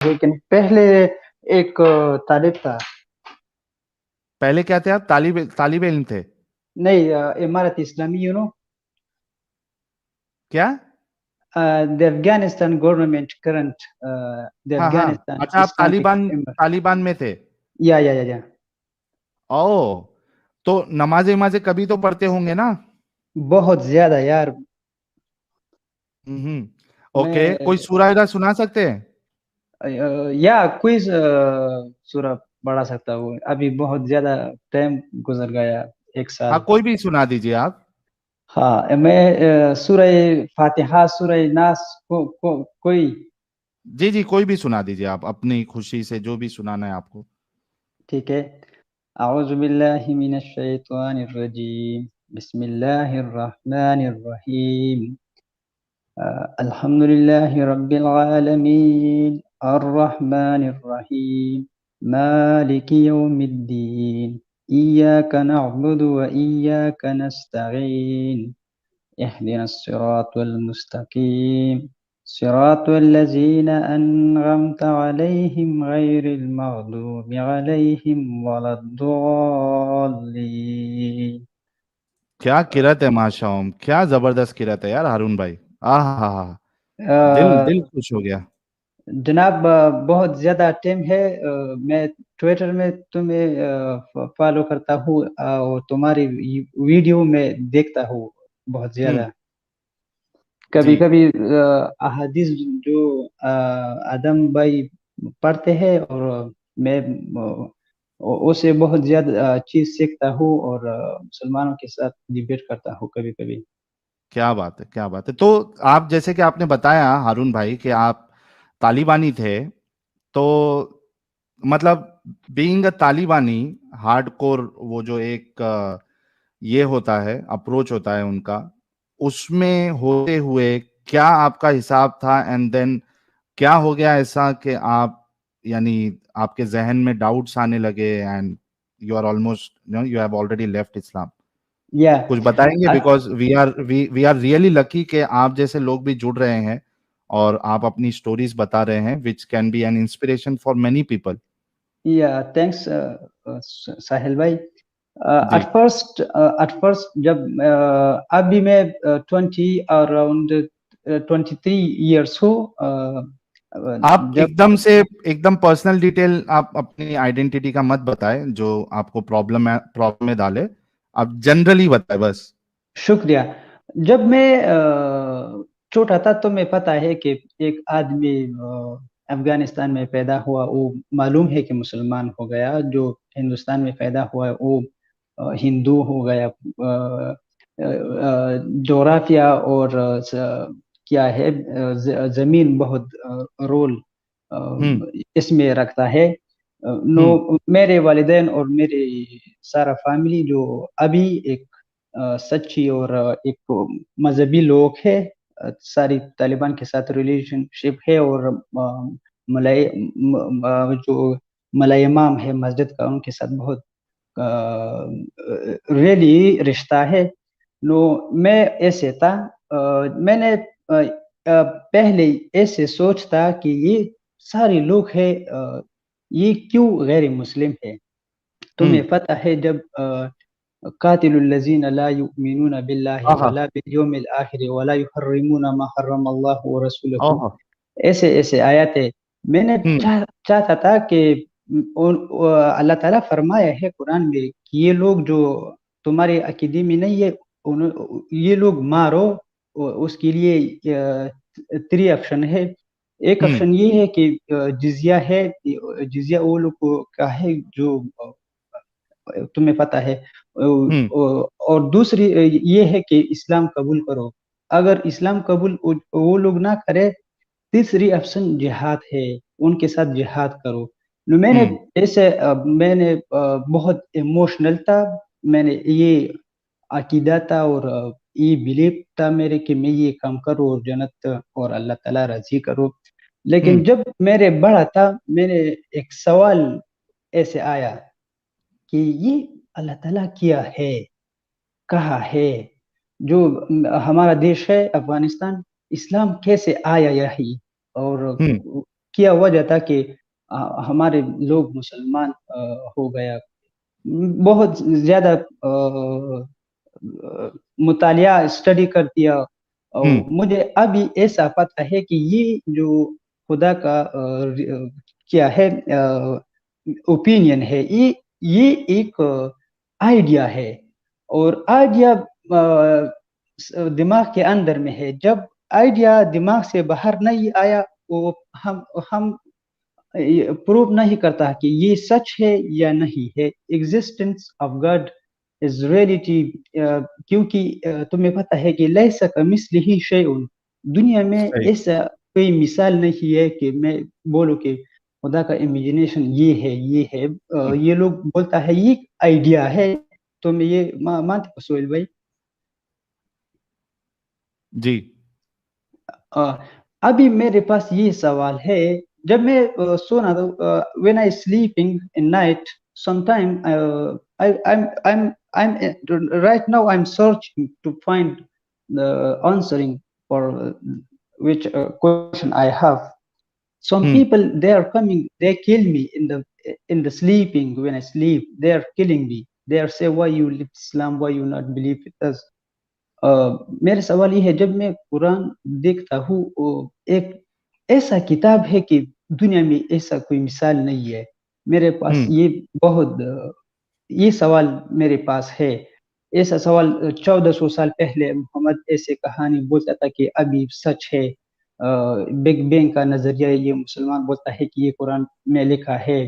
लेकिन पहले एक तालिब था। पहले क्या थे आप? तालिब इल्म थे? नहीं, इमारत इस्लामी, क्या? the Afghanistan government current, the हाँ हाँ। Afghanistan अच्छा, आप Islamic Emir. तालिबान में थे? या। ओ, तो नमाजे नमाजे कभी तो पढ़ते होंगे ना? बहुत ज्यादा यार। हम्म। ओके, मैं कोई सूरा वगैरह सुना सकते हैं? या क्विज सूरह पढ़ा सकता हूँ। अभी बहुत ज्यादा टाइम गुजर गया, एक हाँ, साल। कोई भी सुना दीजिए आप। हाँ, मैं सूरह फातिहा, सूरह नास कोई। जी जी, कोई भी सुना दीजिए आप, अपनी खुशी से जो भी सुनाना है आपको। ठीक है। अऊज़ु बिल्लाहि मिनश शैतानिर रजीम। बिस्मिल्लाहिर रहमानिर रहीम। अल्हम्दुलिल्लाहि रब्बिल आलमीन, अर्रहमानिर रहीम, मालिकि यौमिद्दीन, इय्याका नअबुदु व इय्याका नस्तईन, इहदिनस सिरातल मुस्तकीम, सिरातल लज़ीना अनअमता अलैहिम गैरिल मग़दूबि अलैहिम वलद्दॉल्लीन। क्या किरत है माशाओम, क्या जबरदस्त किरत है यार हारून भाई। आह हा हा। दिल अ, दिल खुश हो गया। जनाब, बहुत ज्यादा टाइम है। मैं ट्विटर में तुम्हें फॉलो करता हूँ, और तुम्हारी वीडियो में देखता हूँ बहुत हम्म। ज्यादा। जी। कभी कभी अहादीस जो आदम भाई पढ़ते हैं, और मैं उससे बहुत ज्यादा चीज सीखता हूँ, और मुसलमानों के साथ डिबेट करता हूँ कभी कभी। क्या बात है, क्या बात है। तो आप जैसे कि आपने बताया हारून भाई कि आप तालिबानी थे, तो मतलब बीइंग अ तालिबानी हार्डकोर, वो जो एक ये होता है, अप्रोच होता है उनका, उसमें होते हुए क्या आपका हिसाब था? एंड देन क्या हो गया ऐसा कि आप, यानी आपके जहन में डाउट्स आने लगे, and you are almost, you have already left Islam? या कुछ बताएंगे? Because we are really lucky कि आप जैसे लोग भी जुड़ रहे हैं और आप अपनी स्टोरीज बता रहे हैं, which can be an inspiration for many people. या थैंक्स साहिल भाई। जी। एट फर्स्ट जब अभी मैं 20 अराउंड 23 इयर्स हूँ। आप जब एकदम पर्सनल डिटेल आप अपनी आइडेंटिटी का मत बताएं जो आपको प्रॉब्लम में डाले। आप जनरली बताएं बस। शुक्रिया। जब मैं छोटा था, तो मैं पता है कि एक आदमी अफगानिस्तान में पैदा हुआ, वो मालूम है कि मुसलमान हो गया। जो हिंदुस्तान में पैदा हुआ वो हिंदू हो गया। जोग्राफिया और क्या है, जमीन बहुत रोल इसमें रखता है। हम्म। नो, मेरे वालिदैन और मेरे सारा फैमिली जो अभी एक सच्ची और एक मजहबी लोग है। सारी तालिबान के साथ रिलेशनशिप है, और मलय जो मलय इमाम है मस्जिद का, उनके साथ बहुत रियली रिश्ता है। नो, मैं ऐसे था। मैंने पहले ऐसे सोचता कि ये सारे लोग हैं, ये क्यों गैर मुस्लिम है। हम्म। तुम्हें पता है, जब कातिलुल्लज़ीना ला युमिनूना बिल्लाहि हाँ हाँ। वला बिल आखिर वला युहर्रिमूना मा हर्रम अल्लाहु व रसूलहु, ओह। ऐसे ऐसे आयत है। मैंने हम्म। चाहता था कि अल्लाह ताला फरमाया है कुरान में कि ये लोग जो तुम्हारे अकीदे में नहीं है, ये लोग मारो। उसके लिए 3 ऑप्शन है। एक हम्म। ऑप्शन ये है कि जिजिया है। जिजिया वो लोग का है जो तुम्हें पता है। हम्म। और दूसरी ये है कि इस्लाम कबूल करो। अगर इस्लाम कबूल वो लोग ना करे, तीसरी ऑप्शन जिहाद है, उनके साथ जिहाद करो। मैंने हम्म। ऐसे बहुत इमोशनल था। मैंने ये अकीदा था, और ये बिलीव था मेरे कि मैं ये काम करूँ और जन्नत और अल्लाह ताला राजी करो। लेकिन हम्म। जब मेरे बड़ा था, मैंने एक सवाल ऐसे आया कि ये अल्लाह ताला किया है, कहा है। जो हमारा देश है अफगानिस्तान, इस्लाम कैसे आया यही, और हम्म। किया वजह था कि हमारे लोग मुसलमान हो गया, बहुत ज्यादा मुतालिया स्टडी कर दिया। और मुझे अभी ऐसा पता है कि ये जो खुदा का क्या है ओपिनियन है, ये एक आइडिया है, और आइडिया दिमाग के अंदर में है। जब आइडिया दिमाग से बाहर नहीं आया, वो हम प्रूव नहीं करता कि ये सच है या नहीं है। Existence of God is reality, क्योंकि तुम्हें पता है कि लैसा कमिस्लिही शैउन, दुनिया में सही। ऐसा कोई मिसाल नहीं है कि मैं बोलूं कि खुदा का इमेजिनेशन ये है, ये है। ये लोग बोलता है ये आइडिया है। तो मैं ये मानते हो सोहेल भाई? जी। अ, अभी मेरे पास ये सवाल है। जब मैं सोना तो when I sleeping in night sometime I'm right now I'm searching to find the answering for which question I have. Some people they are coming, they kill me in the sleeping. When I sleep, they are killing me. They are say, why you live Islam, why you not believe with us? मेरा सवाल ये है, जब मैं कुरान देखता हूँ, एक ऐसा किताब है कि दुनिया में ऐसा कोई मिसाल नहीं है। मेरे पास ये बहुत ये सवाल मेरे पास है। ऐसा सवाल 1400 साल पहले मोहम्मद ऐसे कहानी बोलता था कि अभी सच है। बिग बैंग का नजरिया ये मुसलमान बोलता है कि ये कुरान में लिखा है।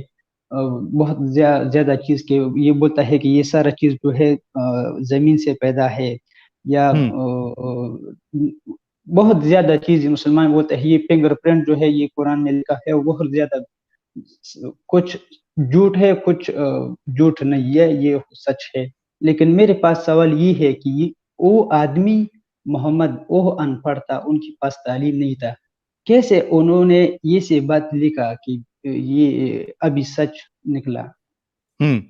बहुत ज्यादा चीज के ये बोलता है कि ये सारा चीज जो है जमीन से पैदा है, या बहुत ज्यादा चीज मुसलमान बोलते हैं ये फिंगरप्रिंट जो है ये कुरान में लिखा है। वो बहुत ज्यादा कुछ झूठ है, कुछ झूठ नहीं है, ये सच है। लेकिन मेरे पास सवाल ये है कि वो आदमी मोहम्मद, वो अनपढ़ था, उनके पास तालीम नहीं था, कैसे उन्होंने ये से बात लिखा कि ये अभी सच निकला? ये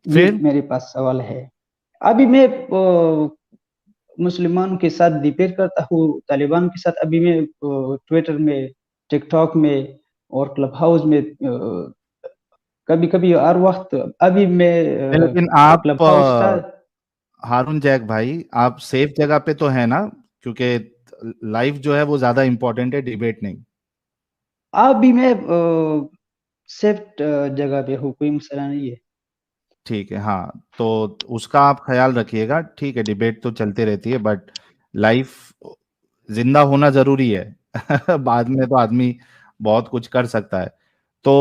फिर मेरे पास सवाल है। अभी मैं मुसलमानों के साथ डिबेट करता हूँ, तालिबान के साथ। अभी मैं ट्विटर में, टिकटॉक में और क्लब हाउस में कभी कभी हर वक्त। अभी मैं लेकिन आप क्लब हाउस था। हारून जैक भाई, आप सेफ जगह पे तो है ना? क्योंकि लाइफ जो है वो ज्यादा इंपॉर्टेंट है, डिबेट नहीं। अभी मैं सेफ जगह पे हूँ, कोई मसला नहीं है। ठीक है, हाँ, तो उसका आप ख्याल रखिएगा। ठीक है, डिबेट तो चलती रहती है, बट लाइफ, जिंदा होना जरूरी है। बाद में तो आदमी बहुत कुछ कर सकता है। तो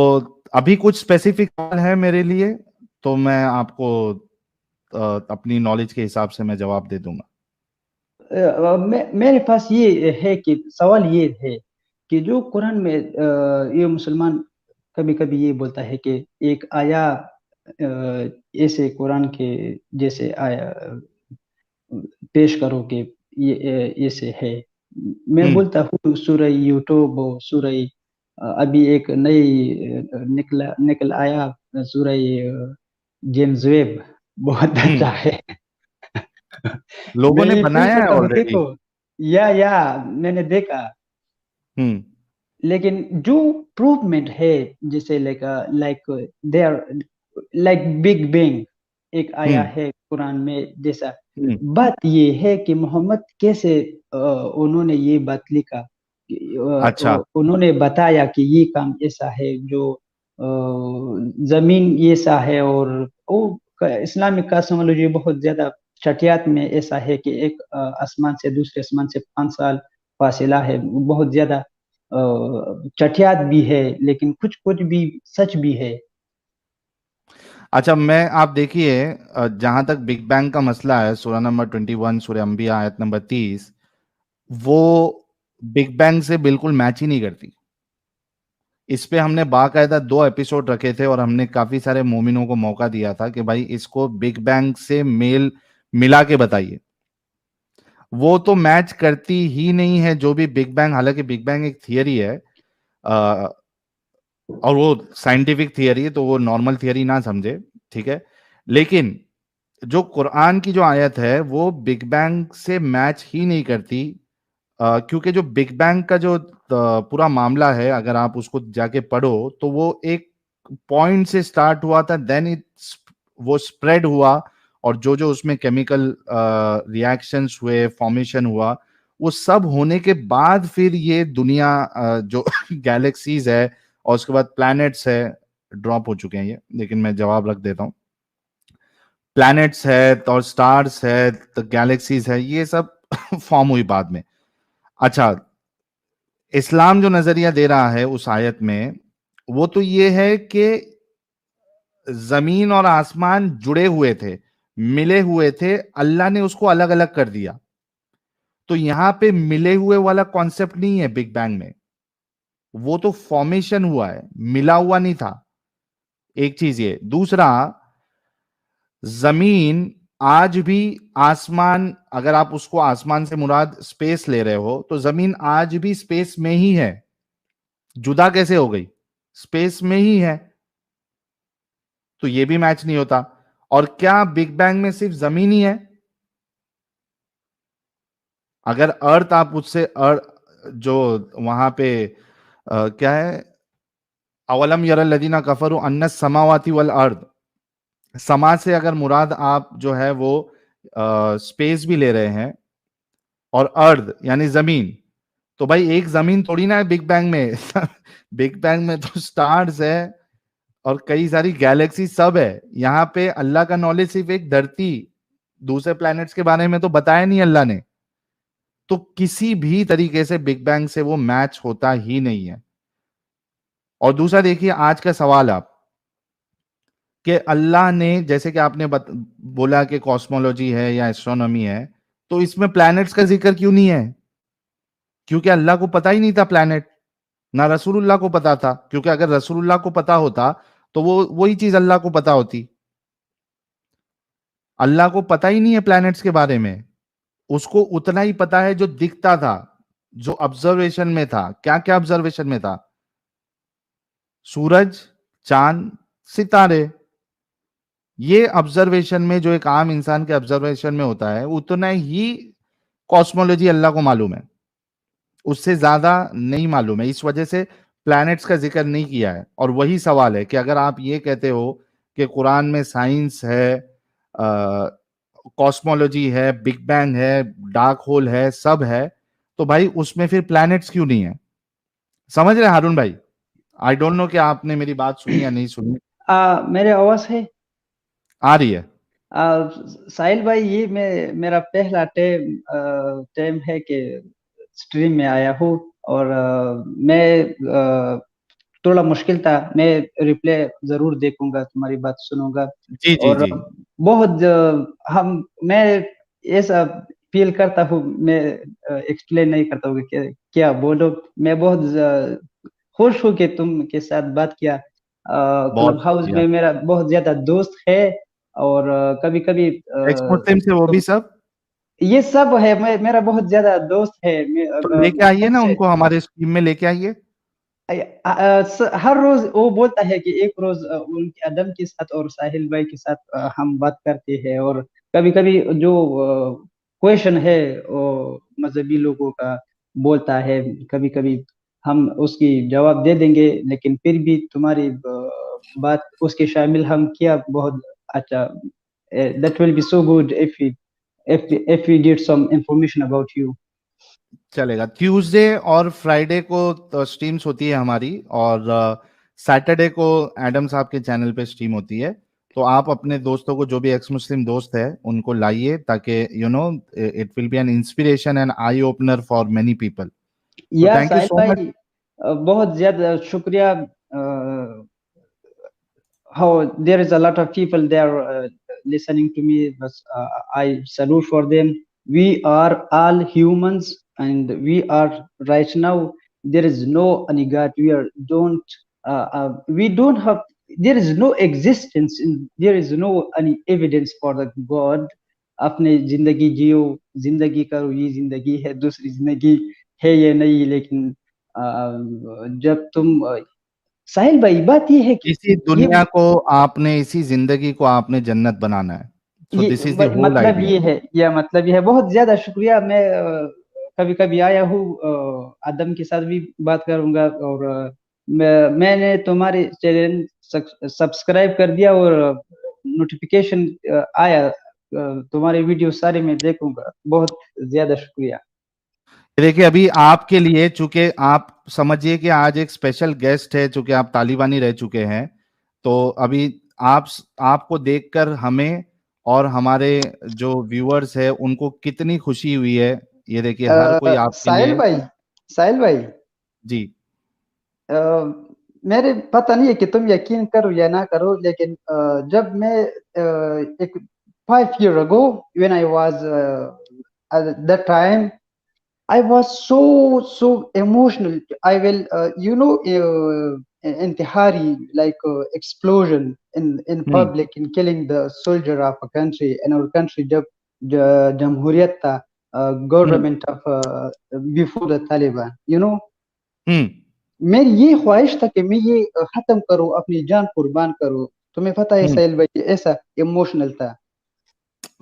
अभी कुछ स्पेसिफिक है मेरे लिए, तो मैं आपको अपनी नॉलेज के हिसाब से मैं जवाब दे दूंगा। मेरे पास ये है कि सवाल ये है कि जो कुरान में ये मुसलमान कभी कभी ये बोलता है कि एक आया ऐसे कुरान के जैसे आया पेश करो कि ये ऐसे है। मैं हम्म। बोलता हूँ सूरह यूट्यूब, सूरह अभी एक नई निकल आया सूरह जेम्स वेब, बहुत अच्छा हम्म। है। लोगों मैं ने ये फील बनाया है करता हूँ, ऑलरेडी। देखो, या मैंने देखा। हम्म। लेकिन जो प्रूवमेंट है, जैसे like they are like big bang एक आया हम्म। है कुरान में जैसा। हम्म। बात ये है कि मोहम्मद कैसे उन्होंने ये बात लिखा कि, अच्छा। उन्होंने बताया कि ये काम ऐसा है, जो जमीन ऐसा है। और वो इस्लामिक कॉस्मोलॉजी बहुत ज्यादा चटियात में ऐसा है कि एक आसमान से दूसरे आसमान से 5 साल फासिला है। बहुत ज्यादा चटियात भी है, लेकिन कुछ कुछ भी सच भी है। अच्छा, मैं आप देखिए, जहां तक बिग बैंग का मसला है, सूरा नंबर 21, सूरह अंबिया आयत नंबर 30, वो बिग बैंग से बिल्कुल मैच ही नहीं करती। इस पे हमने बाकायदा 2 एपिसोड रखे थे और हमने काफी सारे मोमिनों को मौका दिया था कि भाई इसको बिग बैंग से मेल मिला के बताइए। वो तो मैच करती ही नहीं है। जो भी बिग बैंग, हालांकि बिग बैंग एक थियरी है, अ, और वो साइंटिफिक थियरी है, तो वो नॉर्मल थियरी ना समझे, ठीक है। लेकिन जो कुरान की जो आयत है वो बिग बैंग से मैच ही नहीं करती, क्योंकि जो बिग बैंग का जो पूरा मामला है, अगर आप उसको जाके पढ़ो तो वो एक पॉइंट से स्टार्ट हुआ था, देन वो स्प्रेड हुआ, और जो जो उसमें केमिकल रिएक्शंस हुए, फॉर्मेशन हुआ, वो सब होने के बाद फिर ये दुनिया जो गैलेक्सीज है और उसके बाद प्लैनेट्स है, ड्रॉप हो चुके हैं ये, लेकिन मैं जवाब रख देता हूँ। प्लैनेट्स है और स्टार्स है तो गैलेक्सीज है, ये सब फॉर्म हुई बाद में। अच्छा, इस्लाम जो नजरिया दे रहा है उस आयत में, वो तो ये है कि जमीन और आसमान जुड़े हुए थे, मिले हुए थे, अल्लाह ने उसको अलग अलग कर दिया। तो यहां पे मिले हुए वाला कॉन्सेप्ट नहीं है बिग बैंग में, वो तो फॉर्मेशन हुआ है, मिला हुआ नहीं था। एक चीज ये। दूसरा, जमीन आज भी, आसमान, अगर आप उसको आसमान से मुराद स्पेस ले रहे हो, तो जमीन आज भी स्पेस में ही है। जुदा कैसे हो गई? स्पेस में ही है, तो ये भी मैच नहीं होता। और क्या बिग बैंग में सिर्फ जमीन ही है? अगर अर्थ आप उससे जो वहां पे क्या है, अवलम यरल लदीना कफरु अन्ना समावाति वल अर्द, समा से अगर मुराद आप जो है वो स्पेस भी ले रहे हैं, और अर्द यानी जमीन, तो भाई एक जमीन थोड़ी ना है बिग बैंग में। बिग बैंग में तो स्टार्स है और कई सारी गैलेक्सी सब है। यहाँ पे अल्लाह का नॉलेज सिर्फ एक धरती, दूसरे प्लैनेट्स के बारे में तो बताया नहीं अल्लाह ने। तो किसी भी तरीके से बिग बैंग से वो मैच होता ही नहीं है। और दूसरा देखिए, आज का सवाल आप, कि अल्लाह ने, जैसे कि आपने बोला कि कॉस्मोलॉजी है या एस्ट्रोनॉमी है, तो इसमें प्लैनेट्स का जिक्र क्यों नहीं है? क्योंकि अल्लाह को पता ही नहीं था प्लैनेट, ना रसूलुल्लाह को पता था। क्योंकि अगर रसूलुल्लाह को पता होता तो वो वही चीज अल्लाह को पता होती। अल्लाह को पता ही नहीं है प्लैनेट्स के बारे में, उसको उतना ही पता है जो दिखता था, जो ऑब्जर्वेशन में था। क्या क्या ऑब्जर्वेशन में था? सूरज, चांद, सितारे। ये ऑब्जर्वेशन में, जो एक आम इंसान के ऑब्जर्वेशन में होता है, उतना ही कॉस्मोलॉजी अल्लाह को मालूम है, उससे ज्यादा नहीं मालूम है। इस वजह से प्लैनेट्स का जिक्र नहीं किया है। और वही सवाल है कि अगर आप ये कहते हो कि कुरान में साइंस है, कॉस्मोलॉजी है, बिग बैंग है, डार्क होल है, सब है, तो भाई उसमें फिर प्लैनेट्स क्यों नहीं है? समझ रहे हैं हारून भाई? आई डोंट नो कि आपने मेरी बात सुनी या नहीं सुनी। मेरे आवाज है? आ रही है। साहिल भाई, ये मेरा पहला टाइम है कि स्ट्रीम में आया हूँ। और मैं थोड़ा मुश्किल था। मैं रिप्ले जरूर देखूंगा, तुम्हारी बात सुनूंगा। जी जी और जी। बहुत मैं ऐसा फील करता हूँ। मैं एक्सप्लेन नहीं करता हूँ कि क्या बोलो। मैं बहुत खुश हूँ कि तुम के साथ बात किया। बहुत क्लब हाउस शुक्रिया। में मेरा बहुत ज्यादा दोस्त है। और कभी कभी एक्स मुस्लिम से वो भी तो सब, ये सब है। मेरा बहुत ज्यादा दोस्त है। तो लेके आइए खुद ना से उनको हमारे स्कीम में लेके आइए। हर रोज वो बोलता है कि एक रोज उनके अदम के साथ और साहिल भाई के साथ हम बात करते हैं। और कभी कभी जो क्वेश्चन है वो मजहबी लोगों का बोलता है, कभी कभी हम उसकी जवाब दे देंगे। लेकिन फिर भी तुम्हारी बात उसके शामिल हम किया, बहुत अच्छा। That will be so good if we get some information about you. चलेगा। ट्यूसडे और फ्राइडे को स्ट्रीम्स होती है हमारी, और सैटरडे को एडम साहब के चैनल पे स्ट्रीम होती है। तो आप अपने दोस्तों को, जो भी एक्स मुस्लिम दोस्त है, उनको लाइए, ताकि it will be an inspiration and eye opener for many people. तो या thank you Sahil so much. भाई, बहुत ज्यादा शुक्रिया। how there is a lot of people there listening to me, but I salute for them. We are all humans, and we are right now. There is no any God. We don't have. There is no existence. There is no any evidence for the God. अपने जिंदगी जियो, जिंदगी करो, ये जिंदगी है, दूसरी जिंदगी है ये नहीं। लेकिन जब तुम साहिल भाई, बात ये है कि इसी ये दुनिया को आपने, इसी जिंदगी को आपने जन्नत बनाना है। सो ये दिस इज द होल मतलब आइडिया। ये है, या मतलब ये है। बहुत ज्यादा शुक्रिया। मैं कभी कभी आया हूँ, आदम के साथ भी बात करूंगा। और मैंने तुम्हारे चैनल सब्सक्राइब कर दिया, और नोटिफिकेशन आया, तुम्हारे वीडियो सारे मैं देखूंगा। बहुत ज्यादा शुक्रिया। देखिए अभी आपके लिए, चूंकि आप समझिए कि आज एक स्पेशल गेस्ट है, चूंकि आप तालिबानी रह चुके हैं, तो अभी आप आपको देखकर हमें और हमारे जो व्यूअर्स है उनको कितनी खुशी हुई है। ये देखिए हर कोई आपके साहिल लिए। भाई, साहिल भाई, जी। अ, मेरे पता नहीं है कि तुम यकीन करो या ना करो, लेकिन जब मैं एक 5 year ago when I was at that time I was so emotional. I will, intihari, like explosion in hmm. public, in killing the soldier of a country. In our country, जब jamhuriyat था, हम्म। government of before the Taliban, हम्म। मेरी ये ख्वाहिश था कि मैं ये खत्म करूं, अपनी जान कुर्बान करूं। तुम्हें पता है हम्म। साहिल भाई, ऐसा इमोशनल था।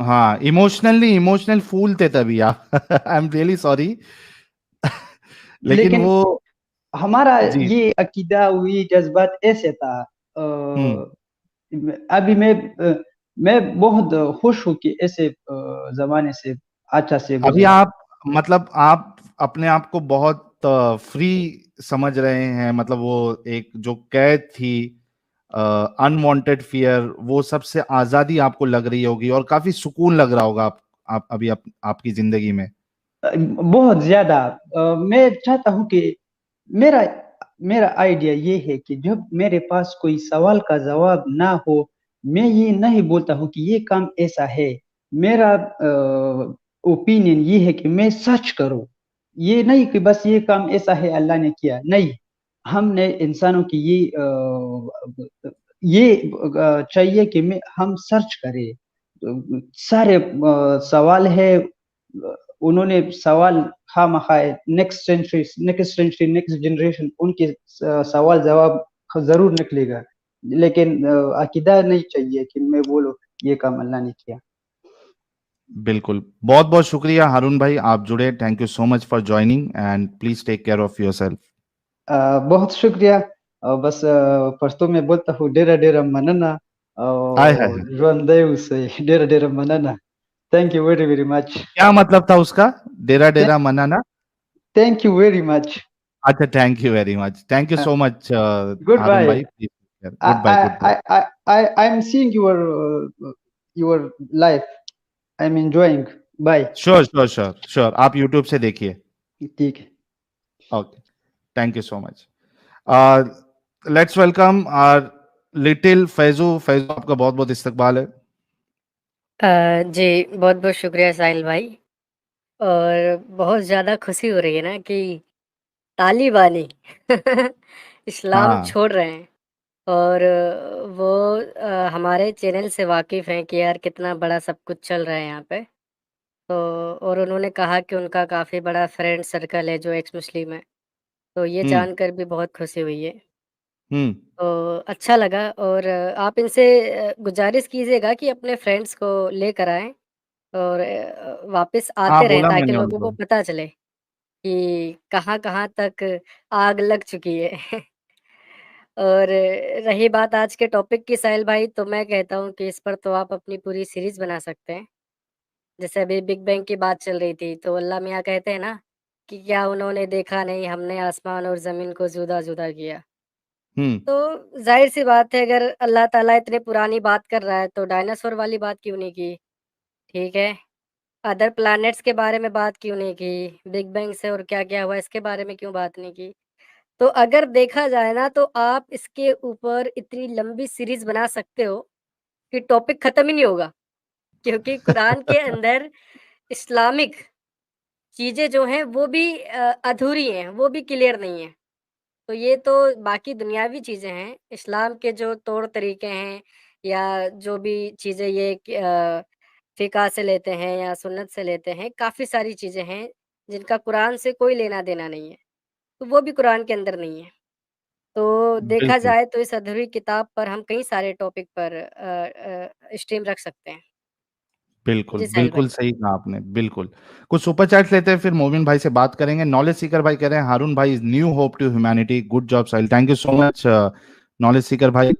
हाँ, इमोशनली इमोशनल फूल थे तभी आप। I am really sorry. लेकिन लेकिन वो। हमारा जी। ये अकीदा हुई जज्बात ऐसे था। हम्म। अभी मैं बहुत खुश हूँ कि ऐसे जमाने से अच्छा से अभी गुजरा। आप, मतलब आप अपने आप को बहुत फ्री समझ रहे हैं, मतलब वो एक जो कैद थी, अनवांटेड फियर, वो सबसे आजादी आपको लग रही होगी और काफी सुकून लग रहा होगा आप अभी आपकी जिंदगी में। बहुत ज्यादा। मैं चाहता हूँ कि मेरा मेरा आइडिया ये है कि जब मेरे पास कोई सवाल का जवाब ना हो, मैं ये नहीं बोलता हूँ कि ये काम ऐसा है। मेरा ओपिनियन ये है कि मैं सर्च करूँ। ये नहीं कि बस ये काम ऐसा है, अल्लाह ने किया, नहीं। हमने इंसानों की ये चाहिए कि हम सर्च करें। सारे सवाल है, उन्होंने सवाल खा मखाए, नेक्स्ट सेंचुरी नेक्स्ट जनरेशन उनके सवाल जवाब जरूर निकलेगा। लेकिन अकीदा नहीं चाहिए कि मैं बोलूं ये काम अल्लाह ने किया। बिल्कुल। बहुत बहुत शुक्रिया हारून भाई, आप जुड़े। Thank you so much for joining and please take care of your self. बहुत शुक्रिया। बस पश्तो में बोलता हूँ, डेरा डेरा मनना, हाय हाय हाय। और रुंदेव से डेरा डेरा मनना। Thank you very very much. क्या मतलब था उसका? डेरा डेरा मनाना? Thank you very much. अच्छा, thank you very much, thank you so much good Haroon bye. भाई, please. I good bye, good bye. I'm seeing your life. I'm enjoying. Bye. Sure sure sure sure, आप YouTube से देखिए। ठीक है। Okay. Thank you so much. Let's welcome our little Faizu. Faizu, आपका बहुत बहुत इस्तकबाल है। जी, बहुत-बहुत शुक्रिया साहिल भाई। और बहुत ज़्यादा खुशी हो रही है ना कि तालिबानी इस्लाम हाँ। छोड़ रहे हैं। और वो हमारे चैनल से वाकिफ़ हैं कि यार कितना बड़ा सब कुछ चल रहा है यहाँ पे। तो और उन्होंने कहा कि उनका काफ़ी बड़ा फ्रेंड सर्कल है जो एक्स मुस्लिम है। तो ये हम्म। जानकर भी बहुत खुशी हुई है। हम्म। तो अच्छा लगा। और आप इनसे गुज़ारिश कीजिएगा कि अपने फ्रेंड्स को लेकर आएँ और वापस हाँ, आते रहें बोला ताकि मैंने लोगों को उनको। पता चले कि कहाँ-कहाँ तक आग लग चुकी है। और रही बात आज के टॉपिक की साहिल भाई, तो मैं कहता हूँ कि इस पर तो आप अपनी पूरी सीरीज़ बना सकते हैं। जैसे अभी बिग बैंग की बात चल रही थी, तो अल्लाह मियाँ कहते हैं ना कि क्या उन्होंने देखा नहीं, हमने आसमान और ज़मीन को जुदा-जुदा किया। हम्म। तो ज़ाहिर-सी बात है, अगर अल्लाह ताला इतनी पुरानी बात कर रहा है, तो डायनासोर वाली बात क्यों नहीं की? ठीक है। अदर प्लैनेट्स के बारे में बात क्यों नहीं की? बिग बैंग से और क्या-क्या हुआ इसके बारे में क्यों बात नहीं की? तो अगर देखा जाए ना, तो आप इसके ऊपर इतनी लंबी सीरीज़ बना सकते हो कि टॉपिक खत्म ही नहीं होगा। क्योंकि कुरान के अंदर इस्लामिक चीज़ें जो हैं वो भी अधूरी हैं, वो भी क्लियर नहीं है। तो ये तो बाकी दुनियावी चीज़ें हैं, इस्लाम के जो तौर तरीके हैं या जो भी चीज़ें ये फ़िक़्ह से लेते हैं या सुन्नत से लेते हैं, काफ़ी सारी चीज़ें हैं जिनका कुरान से कोई लेना-देना नहीं है। तो वो भी कुरान के अंदर नहीं है। तो देखा बिल्कुल। जाए तो इस अधूरी किताब पर हम कई सारे टॉपिक पर स्ट्रीम रख सकते हैं। बिल्कुल जी साहिल बिल्कुल भाई। सही कहा आपने, बिल्कुल। कुछ सुपर चैट्स लेते हैं, फिर मोमिन भाई से बात करेंगे। नॉलेज सीकर भाई कह रहे हैं हारून भाई is new hope to humanity, good job Sahil, thank you so much knowledge seeker भाई।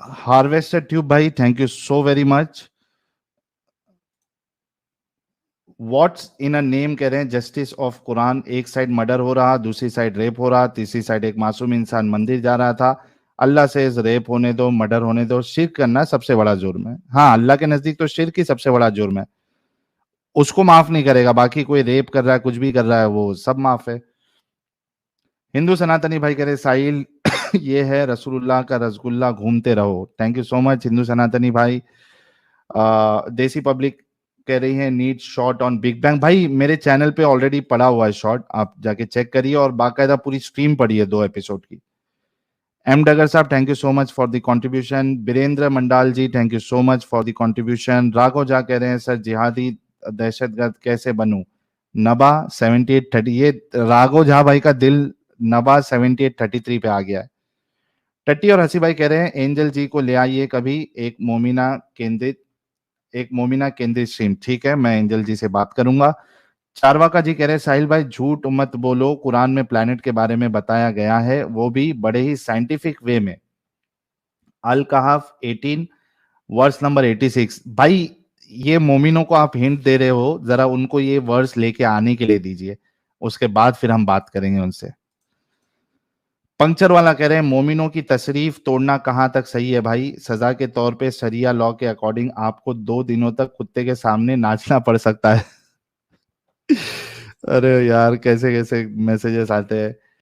हार्वेस्टर ट्यूब भाई thank you so very much. What's in a name कह रहे हैं जस्टिस ऑफ कुरान, एक साइड मर्डर हो रहा, दूसरी साइड रेप हो रहा, तीसरी साइड एक मासूम इंसान मंदिर जा रहा था। अल्लाह से रेप होने दो, मर्डर होने दो, शिर्क करना सबसे बड़ा जुर्म है। हाँ, अल्लाह के नजदीक तो शिर्क ही सबसे बड़ा जुर्म है, उसको माफ नहीं करेगा। बाकी कोई रेप कर रहा है, कुछ भी कर रहा है, वो सब माफ है। हिंदू सनातनी भाई कह रहे साहिल ये है रसूलुल्लाह का रसगुल्ला, घूमते रहो, thank you so much Hindu सनातनी भाई। देसी पब्लिक कह रही है need shot on big bang. भाई मेरे चैनल पे ऑलरेडी पड़ा हुआ है शॉट, आप जाके चेक करिए, और बाकायदा पूरी स्ट्रीम पड़ी है 2 एपिसोड की। एम डगर साहब thank you so much for the contribution. Birendra Mandal ji thank you so much for the contribution. Raghav Jha कह रहे हैं सर जिहादी दहशतगर्द कैसे बनूं, नबा 7830, ये राघव झा भाई का दिल नबा 7833 पे आ गया है। टट्टी और हसी भाई कह रहे हैं एंजल जी को ले आइए कभी, एक मोमिना केंद्रित स्ट्रीम, ठीक है मैं एंजल जी से बात करूंगा। चारवाका जी कह रहे हैं साहिल भाई झूठ मत बोलो, कुरान में प्लैनेट के बारे में बताया गया है, वो भी बड़े ही साइंटिफिक वे में। अल कहाफ 18 वर्स नंबर 86। भाई ये मोमिनों को आप हिंट दे रहे हो, जरा उनको ये वर्स लेके आने के लिए दीजिए, उसके बाद फिर हम बात करेंगे उनसे। पंक्चर वाला कह रहे हैं मोमिनों की तशरीफ तोड़ना कहां तक सही है भाई, सजा के तौर पे शरिया लॉ के अकॉर्डिंग आपको 2 दिनों तक कुत्ते के सामने नाचना पड़ सकता है। अरे यार कैसे कैसे मैसेजेस आते हैं।